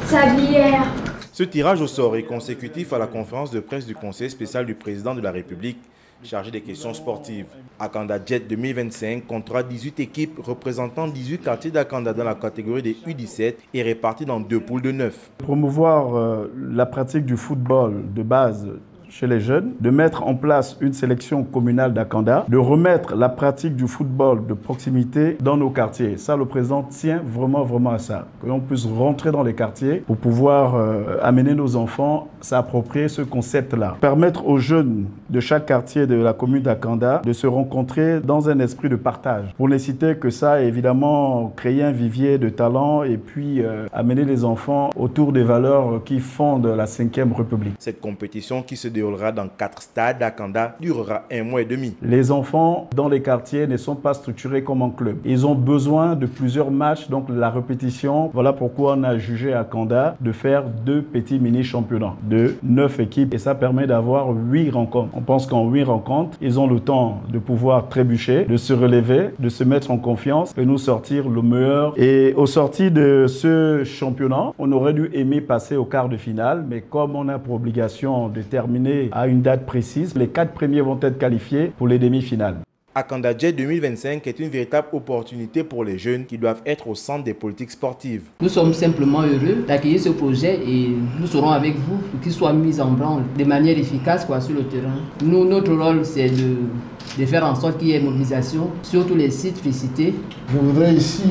Sablière. Ce tirage au sort est consécutif à la conférence de presse du Conseil spécial du président de la République chargé des questions sportives. Akanda Jet 2025 comptera 18 équipes représentant 18 quartiers d'Akanda dans la catégorie des U17 et réparties dans 2 poules de 9. Promouvoir la pratique du football de base chez les jeunes, de mettre en place une sélection communale d'Akanda, de remettre la pratique du football de proximité dans nos quartiers. Ça, le président tient vraiment à ça. Que l'on puisse rentrer dans les quartiers pour pouvoir amener nos enfants à s'approprier ce concept-là. Permettre aux jeunes de chaque quartier de la commune d'Akanda de se rencontrer dans un esprit de partage. Pour ne citer que ça, évidemment, créer un vivier de talents et puis amener les enfants autour des valeurs qui fondent la 5e République. Cette compétition qui se déroulera dans 4 stades d'Akanda durera 1 mois et demi. Les enfants dans les quartiers ne sont pas structurés comme en club. Ils ont besoin de plusieurs matchs, donc la répétition. Voilà pourquoi on a jugé à Akanda de faire 2 petits mini-championnats de 9 équipes et ça permet d'avoir 8 rencontres. On pense qu'en 8 rencontres, ils ont le temps de pouvoir trébucher, de se relever, de se mettre en confiance et nous sortir le meilleur. Et au sorti de ce championnat, on aurait dû aimer passer au quart de finale, mais comme on a pour obligation de terminer à une date précise, les 4 premiers vont être qualifiés pour les demi-finales. Akanda Jet 2025 est une véritable opportunité pour les jeunes qui doivent être au centre des politiques sportives. Nous sommes simplement heureux d'accueillir ce projet et nous serons avec vous pour qu'il soit mis en branle de manière efficace sur le terrain. Nous, notre rôle, c'est de faire en sorte qu'il y ait mobilisation sur tous les sites félicités. Je voudrais ici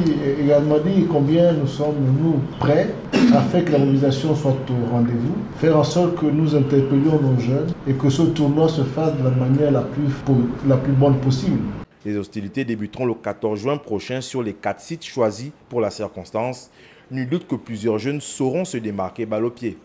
également dire combien nous sommes prêts afin que la mobilisation soit au rendez-vous, faire en sorte que nous interpellions nos jeunes et que ce tournoi se fasse de la manière la plus bonne possible. Les hostilités débuteront le 14 juin prochain sur les 4 sites choisis pour la circonstance. Nul doute que plusieurs jeunes sauront se démarquer balle au pied.